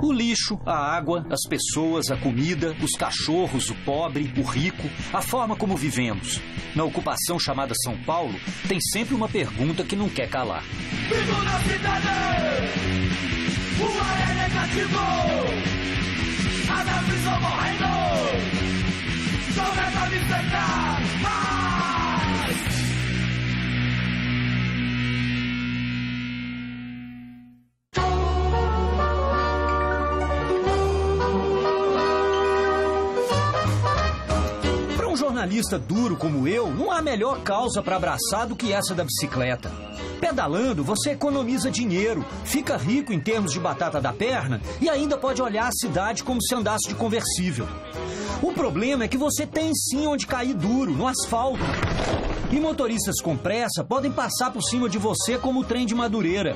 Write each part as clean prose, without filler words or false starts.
O lixo, a água, as pessoas, a comida, os cachorros, o pobre, o rico, a forma como vivemos. Na ocupação chamada São Paulo, tem sempre uma pergunta que não quer calar. Vivo na cidade! O ar é negativo! A minha prisão morrendo! Começa a me pegar! Jornalista duro como eu, não há melhor causa para abraçar do que essa da bicicleta. Pedalando, você economiza dinheiro, fica rico em termos de batata da perna e ainda pode olhar a cidade como se andasse de conversível. O problema é que você tem sim onde cair duro, no asfalto. E motoristas com pressa podem passar por cima de você como o trem de Madureira.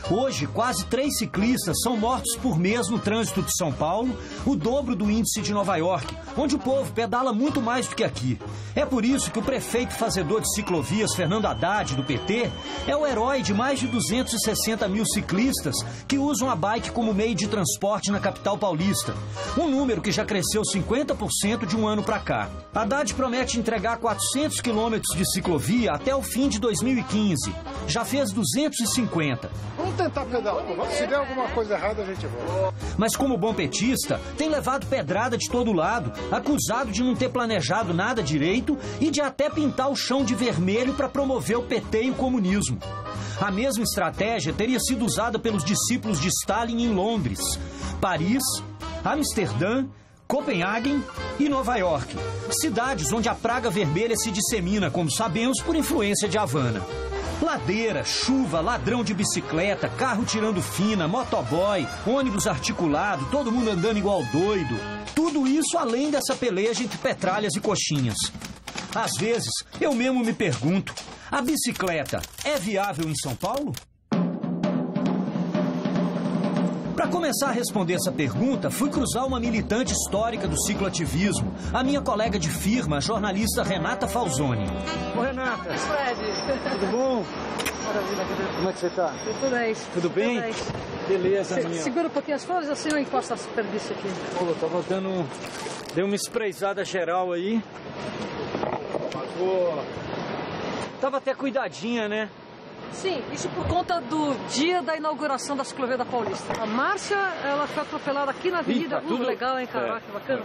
Hoje, quase 3 ciclistas são mortos por mês no trânsito de São Paulo, o dobro do índice de Nova York, onde o povo pedala muito mais do que aqui. É por isso que o prefeito fazedor de ciclovias, Fernando Haddad, do PT, é o herói de mais de 260 mil ciclistas que usam a bike como meio de transporte na capital paulista. Um número que já cresceu 50% de um ano para cá. Haddad promete entregar 400 quilômetros de ciclovia até o fim de 2015. Já fez 250. Vamos tentar pedalar. Se der alguma coisa errada, a gente volta. Mas como bom petista, tem levado pedrada de todo lado, acusado de não ter planejado nada direito e de até pintar o chão de vermelho para promover o PT e o comunismo. A mesma estratégia teria sido usada pelos discípulos de Stalin em Londres, Paris, Amsterdã, Copenhague e Nova York. Cidades onde a praga vermelha se dissemina, como sabemos, por influência de Havana. Ladeira, chuva, ladrão de bicicleta, carro tirando fina, motoboy, ônibus articulado, todo mundo andando igual doido. Tudo isso além dessa peleja entre petralhas e coxinhas. Às vezes, eu mesmo me pergunto, a bicicleta é viável em São Paulo? Para começar a responder essa pergunta, fui cruzar uma militante histórica do cicloativismo, a minha colega de firma, a jornalista Renata Falzoni. Ô, Renata. Fred. Tudo bom? Maravilha. Como é que você tá? Tudo bem. Tudo bem? Beleza, minha. Segura um pouquinho as flores, assim eu encosto a superfície aqui. Pô, tava dei uma sprayzada geral aí. Pô, tava até cuidadinha, né? Sim, isso por conta do dia da inauguração da ciclovia da Paulista. A Márcia, ela foi atropelada aqui na avenida. Tudo legal, hein, caraca, que bacana.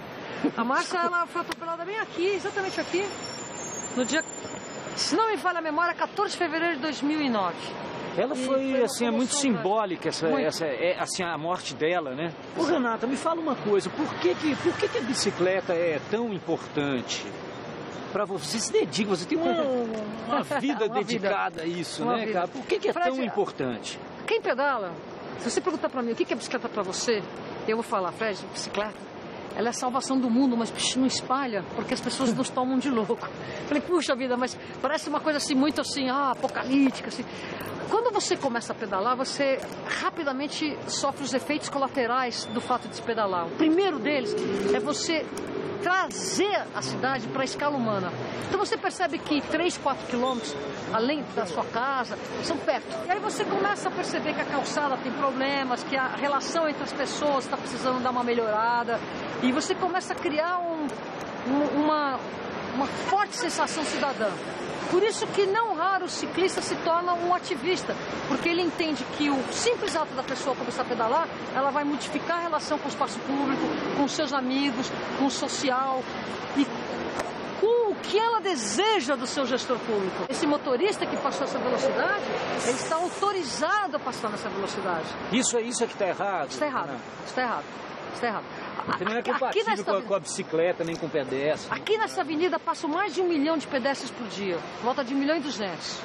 A Márcia, ela foi atropelada bem aqui, exatamente aqui, no dia, se não me falha a memória, 14 de fevereiro de 2009. Ela foi assim, é muito simbólica assim, a morte dela, né? Ô, Renata, me fala uma coisa, por que a bicicleta é tão importante? Para você se dedica, você tem uma vida dedicada a isso, né, cara? Por que é tão importante? Quem pedala, se você perguntar para mim o que é bicicleta para você, eu vou falar, Fred, bicicleta, ela é a salvação do mundo, mas não espalha, porque as pessoas nos tomam de louco. Falei, puxa vida, mas parece uma coisa assim, muito assim, apocalíptica, assim. Quando você começa a pedalar, você rapidamente sofre os efeitos colaterais do fato de se pedalar. O primeiro deles é você trazer a cidade para a escala humana. Então você percebe que 3, 4 quilômetros além da sua casa são perto. E aí você começa a perceber que a calçada tem problemas, que a relação entre as pessoas está precisando dar uma melhorada. E você começa a criar uma forte sensação cidadã. Por isso que não raro o ciclista se torna um ativista, porque ele entende que o simples ato da pessoa começar a pedalar, ela vai modificar a relação com o espaço público, com os seus amigos, com o social e com o que ela deseja do seu gestor público. Esse motorista que passou essa velocidade, ele está autorizado a passar nessa velocidade. Isso é que está errado? Está errado, está errado, está errado. Você não é compatível com a bicicleta, nem com o pedestre. Aqui nessa avenida passam mais de 1 milhão de pedestres por dia. Volta de 1,2 milhões.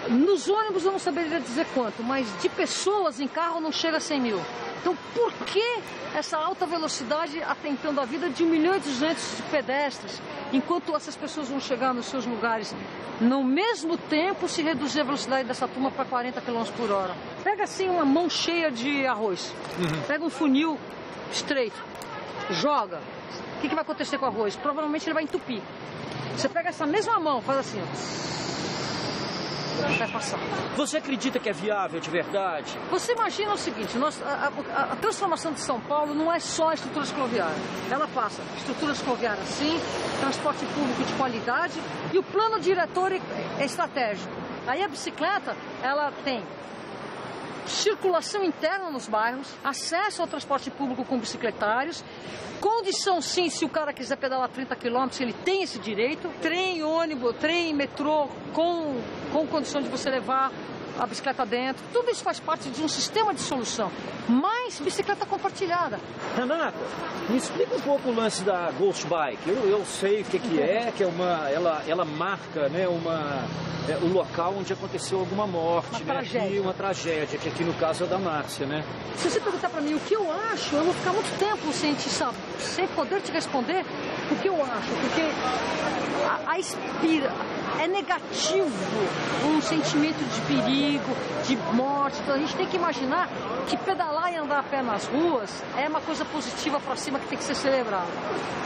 Nos ônibus eu não saberia dizer quanto, mas de pessoas em carro não chega a 100 mil. Então por que essa alta velocidade atentando a vida de 1,2 milhões de pedestres, enquanto essas pessoas vão chegar nos seus lugares, no mesmo tempo se reduzir a velocidade dessa turma para 40 km por hora? Pega assim uma mão cheia de arroz, pega um funil estreito, joga. O que vai acontecer com o arroz? Provavelmente ele vai entupir. Você pega essa mesma mão, faz assim, ó. vai passar. Você acredita que é viável de verdade? Você imagina o seguinte, a transformação de São Paulo não é só a estrutura escloviária. Ela passa estrutura escloviária sim, transporte público de qualidade e o plano diretor é estratégico. Aí a bicicleta, ela tem circulação interna nos bairros, acesso ao transporte público com bicicletários, condição sim, se o cara quiser pedalar 30 quilômetros, ele tem esse direito, trem, ônibus, trem, metrô, com condição de você levar a bicicleta dentro, tudo isso faz parte de um sistema de solução, mais bicicleta compartilhada. Renata, me explica um pouco o lance da Ghost Bike. Eu sei o que é, que é ela marca, né, o local onde aconteceu alguma morte, uma tragédia. Uma tragédia, que aqui no caso é da Márcia, né? Se você perguntar pra mim o que eu acho, eu vou ficar muito tempo sem poder te responder o que eu acho, porque é negativo um sentimento de perigo, de morte. Então a gente tem que imaginar que pedalar e andar a pé nas ruas é uma coisa positiva para cima que tem que ser celebrada.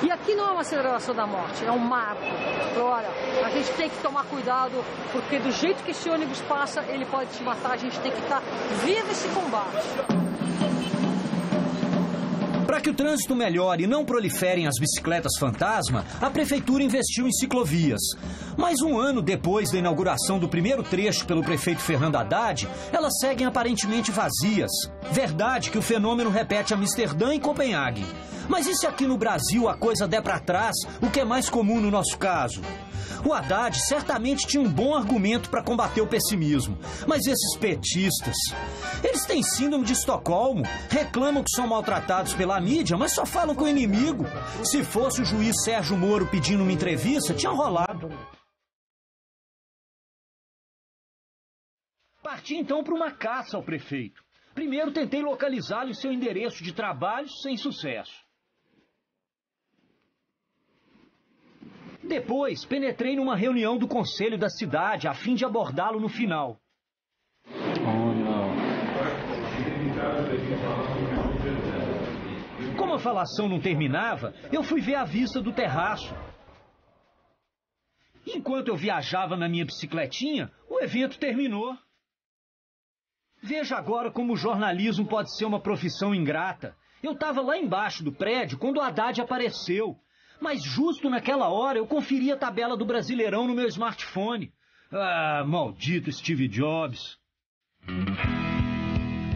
E aqui não é uma celebração da morte, é um marco. Então, olha, a gente tem que tomar cuidado, porque do jeito que esse ônibus passa, ele pode te matar, a gente tem que estar vivo esse combate. Para que o trânsito melhore e não proliferem as bicicletas fantasma, a prefeitura investiu em ciclovias. Mas um ano depois da inauguração do primeiro trecho pelo prefeito Fernando Haddad, elas seguem aparentemente vazias. Verdade que o fenômeno repete Amsterdã e Copenhague. Mas e se aqui no Brasil a coisa der para trás, o que é mais comum no nosso caso? O Haddad certamente tinha um bom argumento para combater o pessimismo. Mas esses petistas, eles têm síndrome de Estocolmo, reclamam que são maltratados pela mídia, mas só falam com o inimigo. Se fosse o juiz Sérgio Moro pedindo uma entrevista, tinha rolado. Parti então para uma caça ao prefeito. Primeiro tentei localizá-lo em seu endereço de trabalho, sem sucesso. Depois, penetrei numa reunião do conselho da cidade a fim de abordá-lo no final. Oh, não. Como a falação não terminava, eu fui ver a vista do terraço. Enquanto eu viajava na minha bicicletinha, o evento terminou. Veja agora como o jornalismo pode ser uma profissão ingrata. Eu estava lá embaixo do prédio quando o Haddad apareceu. Mas justo naquela hora eu conferi a tabela do Brasileirão no meu smartphone. Ah, maldito Steve Jobs.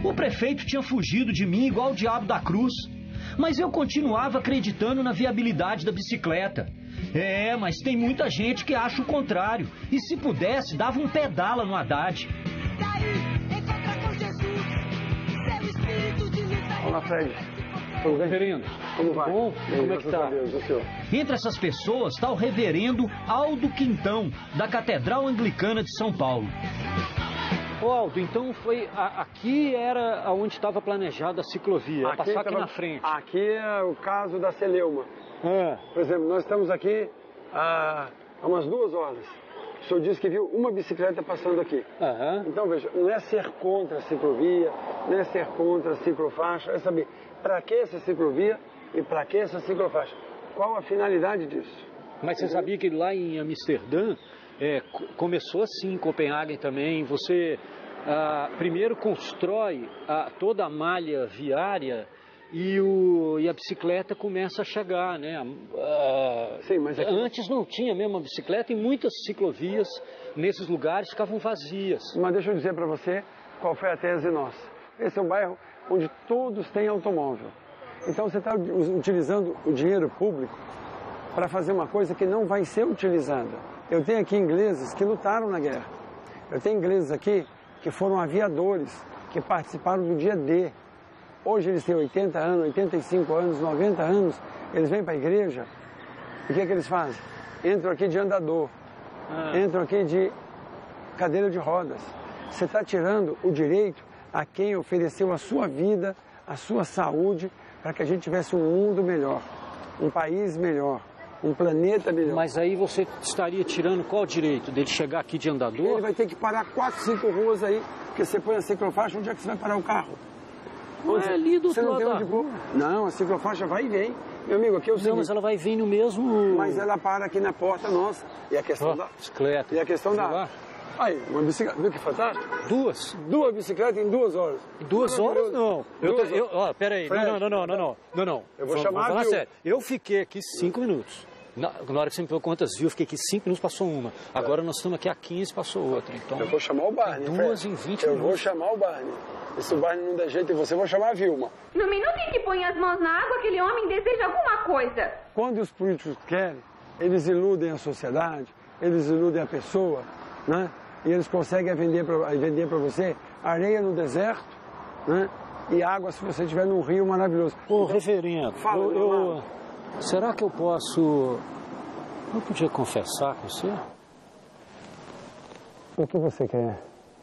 O prefeito tinha fugido de mim igual o diabo da cruz. Mas eu continuava acreditando na viabilidade da bicicleta. Mas tem muita gente que acha o contrário. E se pudesse, dava um pedala no Haddad. Olá, Fred. Tudo bem? Reverendo, como vai? Bom? Como é que tá? Deus, o senhor? Entre essas pessoas está o reverendo Aldo Quintão, da Catedral Anglicana de São Paulo. Ô Aldo, então aqui era onde estava planejada a ciclovia, passar aqui na frente. Aqui é o caso da Celeuma. Por exemplo, nós estamos aqui há umas 2 horas. O senhor disse que viu uma bicicleta passando aqui. Então, veja, não é ser contra a ciclovia, não é ser contra a ciclofaixa, é saber para que essa ciclovia e para que essa ciclofaixa. Qual a finalidade disso? Mas você sabia que lá em Amsterdã começou assim, em Copenhague também, você primeiro constrói toda a malha viária e a bicicleta começa a chegar, né? Sim, mas aqui... Antes não tinha mesmo a bicicleta e muitas ciclovias nesses lugares ficavam vazias. Mas deixa eu dizer para você qual foi a tese nossa. Esse é um bairro onde todos têm automóvel. Então você está utilizando o dinheiro público para fazer uma coisa que não vai ser utilizada. Eu tenho aqui ingleses que lutaram na guerra. Eu tenho ingleses aqui que foram aviadores, que participaram do dia D. Hoje eles têm 80 anos, 85 anos, 90 anos, eles vêm para a igreja. E o que é que eles fazem? Entram aqui de andador, entram aqui de cadeira de rodas. Você está tirando o direito a quem ofereceu a sua vida, a sua saúde, para que a gente tivesse um mundo melhor, um país melhor, um planeta melhor. Mas aí você estaria tirando qual direito? Dele chegar aqui de andador? Ele vai ter que parar 4, 5 ruas aí, porque você põe a ciclofaixa, onde é que você vai parar o carro? Onde? Ali do outro lado da rua. Não, a ciclofaixa vai e vem. Meu amigo, aqui é o seguinte... Não, mas ela vai vir no mesmo... Mas ela para aqui na porta nossa. E a questão da... Bicicleta. E a questão da... Aí, uma bicicleta, viu que fantástico? 2? 2 bicicletas em 2 horas. Em 2 horas, não. Ó, peraí. Não. Eu vou chamar a a sério. Eu fiquei aqui 5 minutos. Na hora que você me perguntou quantas viu, eu fiquei aqui 5 minutos, passou uma. Agora nós estamos aqui há 15, passou outra. Então, eu vou chamar o Barney. 2 em 20 minutos. Eu vou chamar o Barney. E se o Barney não der jeito em você, eu vou chamar a Vilma. No minuto em que põe as mãos na água, aquele homem deseja alguma coisa. Quando os políticos querem, eles iludem a sociedade, eles iludem a pessoa, né? E eles conseguem vender para você areia no deserto, né? E água se você estiver num rio maravilhoso. Ô, reverendo, será que eu posso... Eu podia confessar com você? O que você quer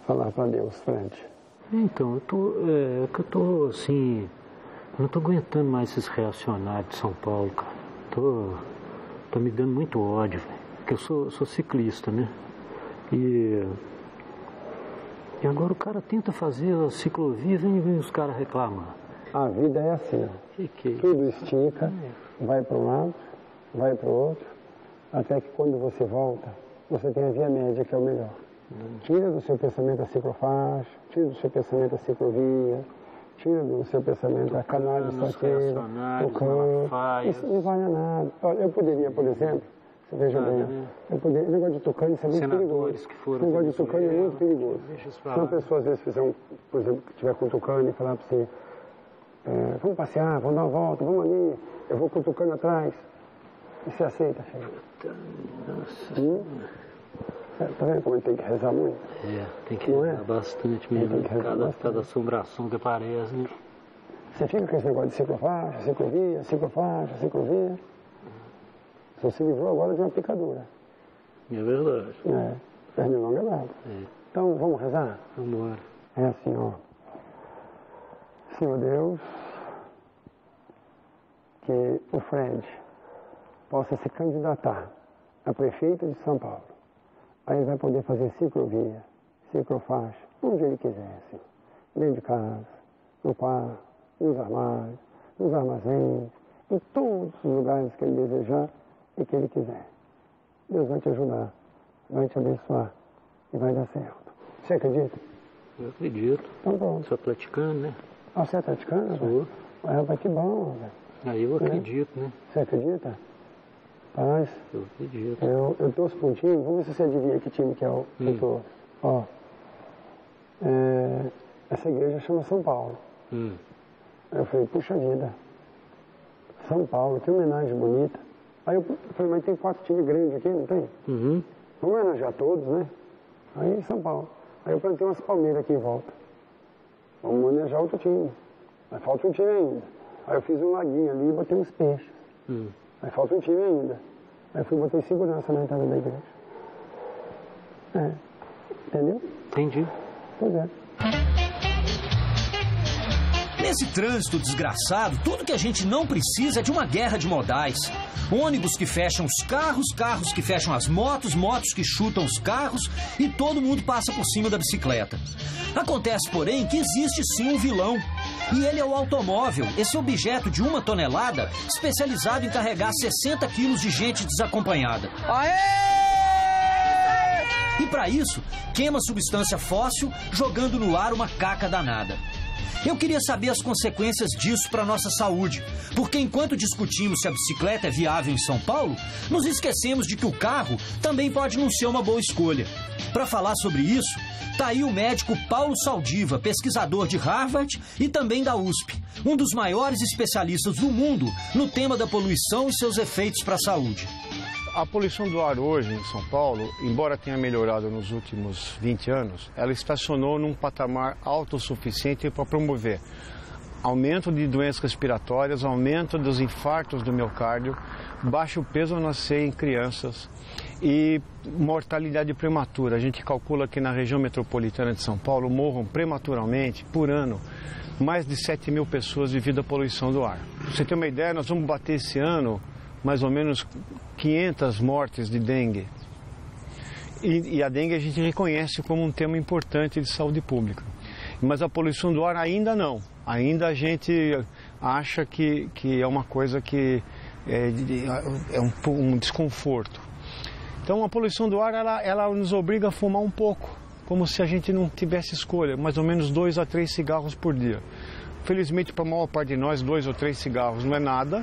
falar para Deus, Fred? Então, eu tô assim... Não tô aguentando mais esses reacionários de São Paulo, cara. Tô me dando muito ódio, velho. Porque eu sou ciclista, né? E agora o cara tenta fazer a ciclovia e vem os caras reclamar. A vida é assim, ó. Tudo estica, vai para um lado, vai para o outro, até que quando você volta, você tem a via média, que é o melhor. Tira do seu pensamento a ciclofaixa, tira do seu pensamento a ciclovia, tira do seu pensamento a canal de saqueiro, o campo. Isso não vale a nada. Olha, eu poderia, por exemplo, você veja bem, o negócio de tucano, isso é muito perigoso. O negócio de tucano é muito perigoso. Se uma pessoa às vezes fizer por exemplo, que tiver com tucano e falar para você, vamos passear, vamos dar uma volta, vamos ali, eu vou com o tucano atrás. E você aceita, filho? Nossa. Tá vendo como ele tem que rezar muito? Tem que rezar bastante mesmo. Cada assombração que aparece, né? Você fica com esse negócio de ciclofaixa, ciclovia. Você se livrou agora de uma picadura. É verdade. Pernilongo é bravo. Então, vamos rezar? Vamos embora. É assim, ó. Senhor Deus, que o Fred possa se candidatar a prefeito de São Paulo. Aí ele vai poder fazer ciclovia, ciclofaixa, onde ele quiser, assim. Dentro de casa, no quarto, nos armários, nos armazéns, em todos os lugares que ele desejar e que ele quiser. Deus vai te ajudar, vai te abençoar e vai dar certo. Você acredita? Eu acredito. Então pronto. Sou atleticano, né? Ah, você é atleticano? Sou. Rapaz, que bom, velho. Aí eu acredito, né? Você acredita? Paz? Eu acredito. Eu torço para um time, vamos ver se você adivinha que time que é o que eu torço. Ó, essa igreja chama São Paulo. Eu falei, puxa vida, São Paulo, que homenagem bonita. Aí eu falei, mas tem 4 times grandes aqui, não tem? Vamos homenagear todos, né? Aí São Paulo. Aí eu plantei umas palmeiras aqui em volta. Vamos homenagear outro time. Mas falta um time ainda. Aí eu fiz um laguinho ali e botei uns peixes. Aí falta um time ainda. Aí eu fui botei segurança na entrada da igreja. Entendeu? Entendi. Pois é. Nesse trânsito desgraçado, tudo que a gente não precisa é de uma guerra de modais. Ônibus que fecham os carros, carros que fecham as motos, motos que chutam os carros e todo mundo passa por cima da bicicleta. Acontece, porém, que existe sim um vilão. E ele é o automóvel, esse objeto de 1 tonelada, especializado em carregar 60 quilos de gente desacompanhada. E para isso, queima substância fóssil, jogando no ar uma caca danada. Eu queria saber as consequências disso para a nossa saúde, porque enquanto discutimos se a bicicleta é viável em São Paulo, nos esquecemos de que o carro também pode não ser uma boa escolha. Para falar sobre isso, tá aí o médico Paulo Saldiva, pesquisador de Harvard e também da USP, um dos maiores especialistas do mundo no tema da poluição e seus efeitos para a saúde. A poluição do ar hoje em São Paulo, embora tenha melhorado nos últimos 20 anos, ela estacionou num patamar autossuficiente para promover aumento de doenças respiratórias, aumento dos infartos do miocárdio, baixo peso ao nascer em crianças e mortalidade prematura. A gente calcula que na região metropolitana de São Paulo morram prematuramente, por ano, mais de 7 mil pessoas devido à poluição do ar. Pra você ter uma ideia, nós vamos bater esse ano mais ou menos 500 mortes de dengue. E a dengue a gente reconhece como um tema importante de saúde pública. Mas a poluição do ar ainda não. Ainda a gente acha que é uma coisa que é um desconforto. Então a poluição do ar, ela nos obriga a fumar um pouco, como se a gente não tivesse escolha, mais ou menos 2 a 3 cigarros por dia. Felizmente, para a maior parte de nós, 2 ou 3 cigarros não é nada,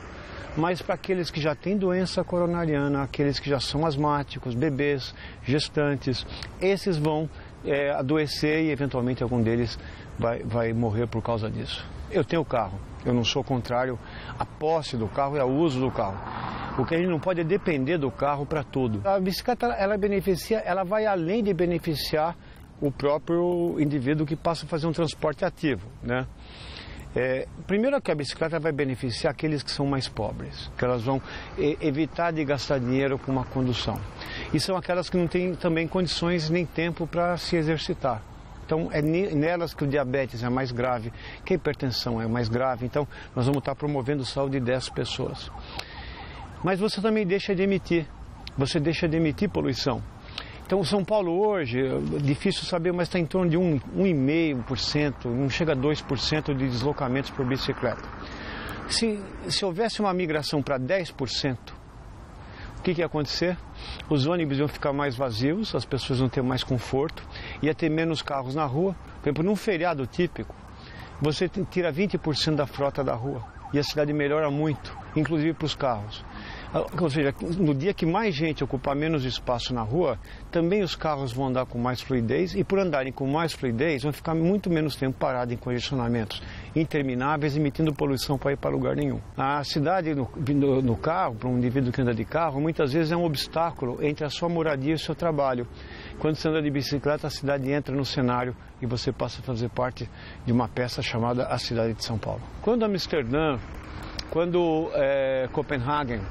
mas para aqueles que já têm doença coronariana, aqueles que já são asmáticos, bebês, gestantes, esses vão adoecer e eventualmente algum deles vai morrer por causa disso. Eu tenho carro, eu não sou contrário à posse do carro e ao uso do carro. O que a gente não pode é depender do carro para tudo. A bicicleta, ela vai além de beneficiar o próprio indivíduo que passa a fazer um transporte ativo, né? Primeiro que a bicicleta vai beneficiar aqueles que são mais pobres, que elas vão evitar de gastar dinheiro com uma condução. E são aquelas que não têm também condições nem tempo para se exercitar. Então é nelas que o diabetes é mais grave, que a hipertensão é mais grave. Então nós vamos estar promovendo a saúde de 10 pessoas. Mas você também deixa de emitir poluição. Então, São Paulo hoje, difícil saber, mas está em torno de 1,5%, não chega a 2% de deslocamentos por bicicleta. Se houvesse uma migração para 10%, o que ia acontecer? Os ônibus iam ficar mais vazios, as pessoas iam ter mais conforto, ia ter menos carros na rua. Por exemplo, num feriado típico, você tira 20% da frota da rua e a cidade melhora muito, inclusive para os carros. Ou seja, no dia que mais gente ocupar menos espaço na rua, também os carros vão andar com mais fluidez e por andarem com mais fluidez vão ficar muito menos tempo parados em congestionamentos intermináveis, emitindo poluição para ir para lugar nenhum. A cidade no carro, para um indivíduo que anda de carro, muitas vezes é um obstáculo entre a sua moradia e o seu trabalho. Quando você anda de bicicleta, a cidade entra no cenário e você passa a fazer parte de uma peça chamada a cidade de São Paulo. Quando Amsterdã, quando Copenhague,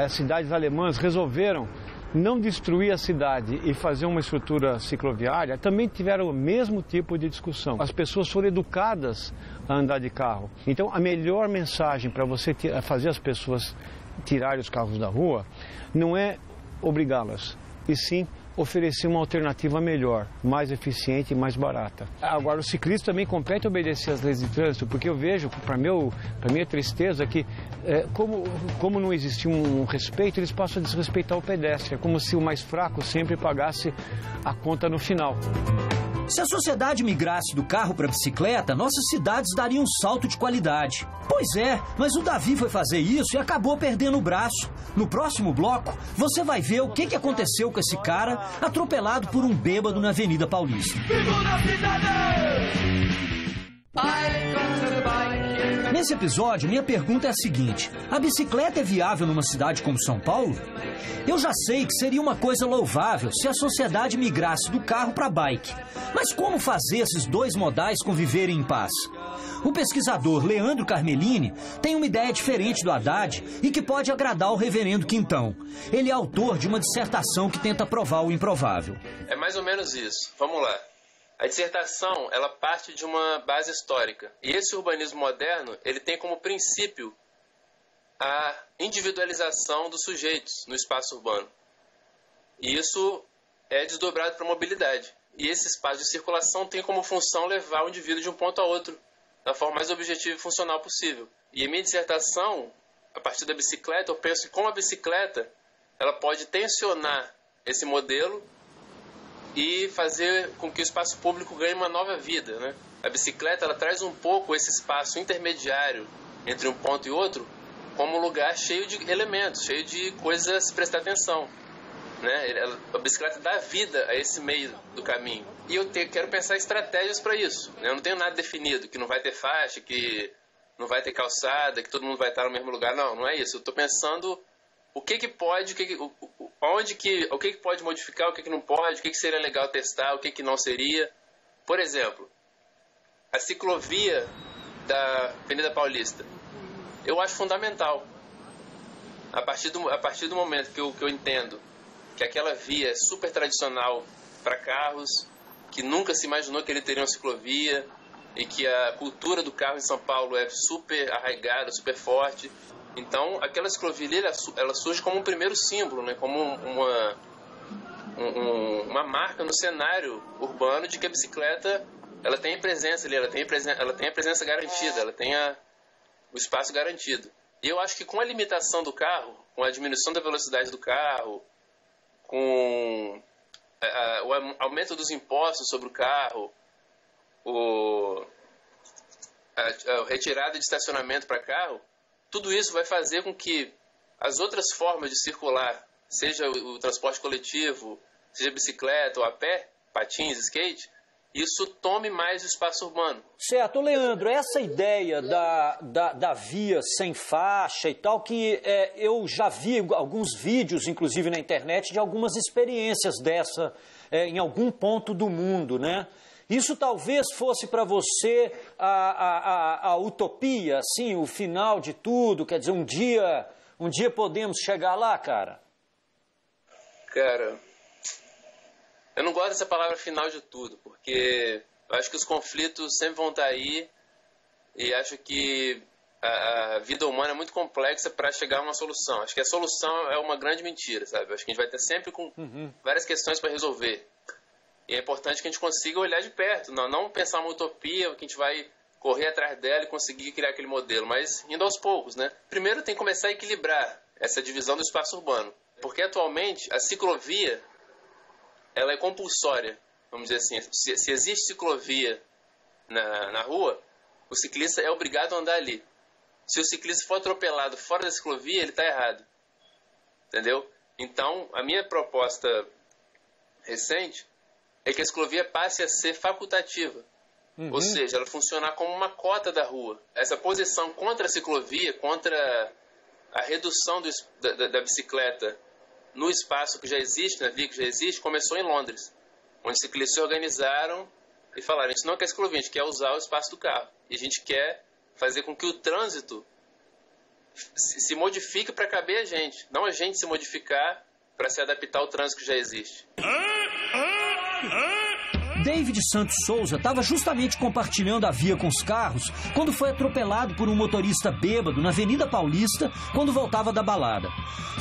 as cidades alemãs resolveram não destruir a cidade e fazer uma estrutura cicloviária, também tiveram o mesmo tipo de discussão. As pessoas foram educadas a andar de carro. Então, a melhor mensagem para você fazer as pessoas tirarem os carros da rua não é obrigá-las, e sim oferecer uma alternativa melhor, mais eficiente e mais barata. Agora, o ciclista também compete obedecer às leis de trânsito, porque eu vejo, para minha tristeza, que como não existe um respeito, eles passam a desrespeitar o pedestre. É como se o mais fraco sempre pagasse a conta no final. Se a sociedade migrasse do carro para a bicicleta, nossas cidades dariam um salto de qualidade. Pois é, mas o Davi foi fazer isso e acabou perdendo o braço. No próximo bloco, você vai ver o que aconteceu com esse cara atropelado por um bêbado na Avenida Paulista. Nesse episódio, minha pergunta é a seguinte: a bicicleta é viável numa cidade como São Paulo? Eu já sei que seria uma coisa louvável se a sociedade migrasse do carro para a bike. Mas como fazer esses dois modais conviverem em paz? O pesquisador Leandro Carmelini tem uma ideia diferente do Haddad e que pode agradar o reverendo Quintão. Ele é autor de uma dissertação que tenta provar o improvável. É mais ou menos isso. Vamos lá. A dissertação, ela parte de uma base histórica. E esse urbanismo moderno, ele tem como princípio a individualização dos sujeitos no espaço urbano. E isso é desdobrado para a mobilidade. E esse espaço de circulação tem como função levar o indivíduo de um ponto a outro, da forma mais objetiva e funcional possível. E a minha dissertação, a partir da bicicleta, eu penso que com a bicicleta, ela pode tensionar esse modelo e fazer com que o espaço público ganhe uma nova vida, né? A bicicleta, ela traz um pouco esse espaço intermediário entre um ponto e outro como um lugar cheio de elementos, cheio de coisas a se prestar atenção, né? A bicicleta dá vida a esse meio do caminho. E eu quero pensar estratégias para isso, né? Eu não tenho nada definido, que não vai ter faixa, que não vai ter calçada, que todo mundo vai estar no mesmo lugar. Não é isso. Eu estou pensando o que pode, o que pode modificar, o que não pode, o que seria legal testar, o que não seria. Por exemplo, a ciclovia da Avenida Paulista, eu acho fundamental. A partir do momento que eu entendo que aquela via é super tradicional para carros, que nunca se imaginou que ele teria uma ciclovia, e que a cultura do carro em São Paulo é super arraigada, super forte. Então, aquela ciclovia ela surge como um primeiro símbolo, né? Como uma marca no cenário urbano de que a bicicleta ela tem presença ali, ela tem a presença garantida, ela tem o espaço garantido. E eu acho que com a limitação do carro, com a diminuição da velocidade do carro, com o aumento dos impostos sobre o carro, a retirada de estacionamento para carro, tudo isso vai fazer com que as outras formas de circular, seja o transporte coletivo, seja bicicleta ou a pé, patins, skate, isso tome mais o espaço urbano. Certo. Leandro, essa ideia da via sem faixa e tal, que eu já vi alguns vídeos, inclusive na internet, de algumas experiências dessa em algum ponto do mundo, né? Isso talvez fosse para você a utopia, assim, o final de tudo, quer dizer, um dia podemos chegar lá, cara? Cara, eu não gosto dessa palavra final de tudo, porque eu acho que os conflitos sempre vão estar aí e acho que a vida humana é muito complexa para chegar a uma solução. Acho que a solução é uma grande mentira, sabe? Acho que a gente vai ter sempre com várias questões para resolver. E é importante que a gente consiga olhar de perto, não pensar uma utopia, que a gente vai correr atrás dela e conseguir criar aquele modelo, mas indo aos poucos, né? Primeiro tem que começar a equilibrar essa divisão do espaço urbano, porque atualmente a ciclovia ela é compulsória, vamos dizer assim. Se existe ciclovia na rua, o ciclista é obrigado a andar ali. Se o ciclista for atropelado fora da ciclovia, ele está errado. Entendeu? Então, a minha proposta recente é que a ciclovia passe a ser facultativa. Ou seja, ela funcionar como uma cota da rua. Essa posição contra a ciclovia, contra a redução da bicicleta no espaço que já existe, na via que já existe, começou em Londres, onde ciclistas se organizaram e falaram: a gente não quer ciclovia, a gente quer usar o espaço do carro. E a gente quer fazer com que o trânsito se modifique para caber a gente, não a gente se modificar para se adaptar ao trânsito que já existe. David Santos Souza estava justamente compartilhando a via com os carros quando foi atropelado por um motorista bêbado na Avenida Paulista quando voltava da balada.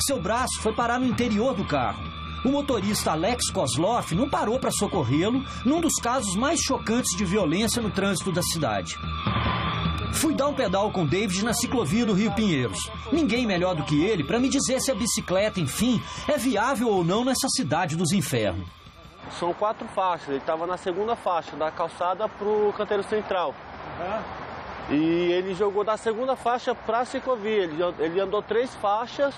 Seu braço foi parar no interior do carro. O motorista Alex Kozloff não parou para socorrê-lo num dos casos mais chocantes de violência no trânsito da cidade. Fui dar um pedal com David na ciclovia do Rio Pinheiros. Ninguém melhor do que ele para me dizer se a bicicleta, enfim, é viável ou não nessa cidade dos infernos. São 4 faixas, ele estava na segunda faixa, da calçada pro canteiro central. E ele jogou da segunda faixa para a ciclovia, ele andou 3 faixas,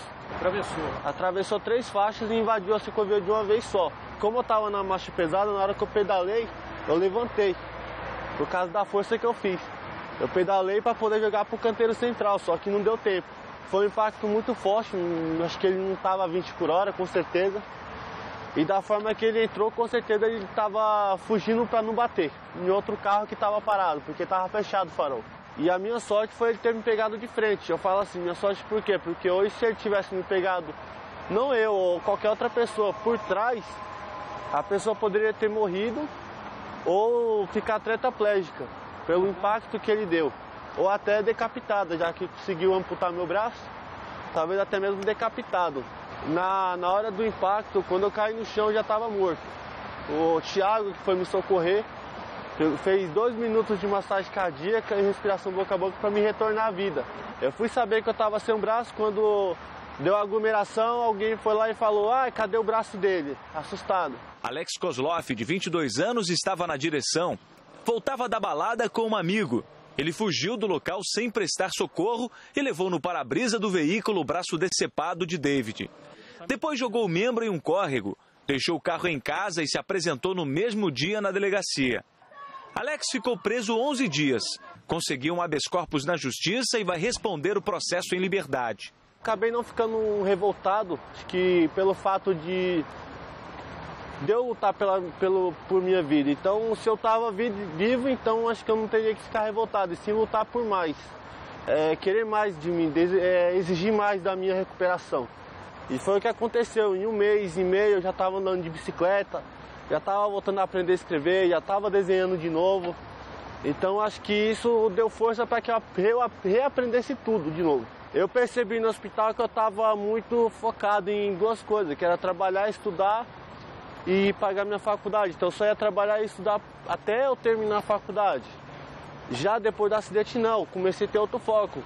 atravessou 3 faixas e invadiu a ciclovia de uma vez só. Como eu estava na marcha pesada, na hora que eu pedalei, eu levantei, por causa da força que eu fiz. Eu pedalei para poder jogar pro canteiro central, só que não deu tempo. Foi um impacto muito forte, acho que ele não estava a 20 por hora, com certeza. E da forma que ele entrou, com certeza ele estava fugindo para não bater em outro carro que estava parado, porque estava fechado o farol. E a minha sorte foi ele ter me pegado de frente. Eu falo assim, minha sorte por quê? Porque hoje, se ele tivesse me pegado, não eu ou qualquer outra pessoa, por trás, a pessoa poderia ter morrido ou ficar tetraplégica pelo impacto que ele deu. Ou até decapitada, já que conseguiu amputar meu braço, talvez até mesmo decapitado. Na hora do impacto, quando eu caí no chão, eu já estava morto. O Thiago, que foi me socorrer, fez 2 minutos de massagem cardíaca e respiração boca a boca para me retornar à vida. Eu fui saber que eu estava sem o braço quando deu aglomeração, alguém foi lá e falou: cadê o braço dele? Assustado. Alex Kozloff, de 22 anos, estava na direção. Voltava da balada com um amigo. Ele fugiu do local sem prestar socorro e levou no para-brisa do veículo o braço decepado de David. Depois jogou o membro em um córrego, deixou o carro em casa e se apresentou no mesmo dia na delegacia. Alex ficou preso 11 dias, conseguiu um habeas corpus na justiça e vai responder o processo em liberdade. Acabei não ficando revoltado, acho que pelo fato de eu lutar por minha vida. Então, se eu estava vivo, então acho que eu não teria que ficar revoltado, e sim lutar por mais. Querer mais de mim, exigir mais da minha recuperação. E foi o que aconteceu. Em 1 mês e meio eu já estava andando de bicicleta, já estava voltando a aprender a escrever, já estava desenhando de novo. Então acho que isso deu força para que eu reaprendesse tudo de novo. Eu percebi no hospital que eu estava muito focado em 2 coisas, que era trabalhar, estudar e pagar minha faculdade. Então eu só ia trabalhar e estudar até eu terminar a faculdade. Já depois do acidente não, comecei a ter outro foco.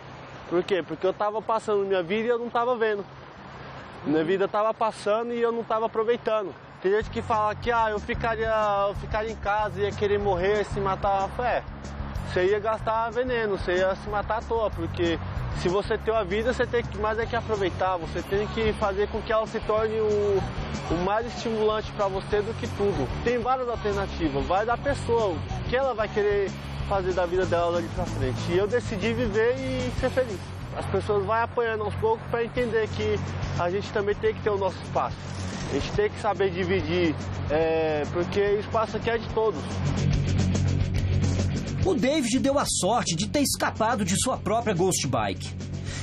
Por quê? Porque eu estava passando minha vida e eu não estava vendo. Minha vida estava passando e eu não estava aproveitando. Tem gente que fala que eu ficaria em casa, ia querer morrer, se matar. Você ia gastar veneno, você ia se matar à toa, porque se você tem uma vida, você tem que mais que aproveitar, você tem que fazer com que ela se torne o mais estimulante para você do que tudo. Tem várias alternativas, vai da pessoa, o que ela vai querer fazer da vida dela ali pra frente. E eu decidi viver e ser feliz. As pessoas vão apanhando aos poucos para entender que a gente também tem que ter o nosso espaço. A gente tem que saber dividir, porque o espaço aqui é de todos. O David deu a sorte de ter escapado de sua própria Ghost Bike.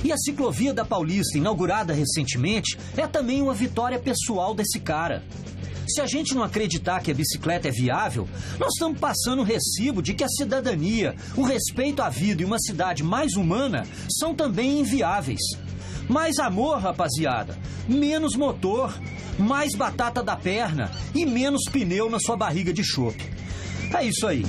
E a ciclovia da Paulista, inaugurada recentemente, é também uma vitória pessoal desse cara. Se a gente não acreditar que a bicicleta é viável, nós estamos passando o recibo de que a cidadania, o respeito à vida e uma cidade mais humana são também inviáveis. Mais amor, rapaziada, menos motor, mais batata da perna e menos pneu na sua barriga de chope. É isso aí.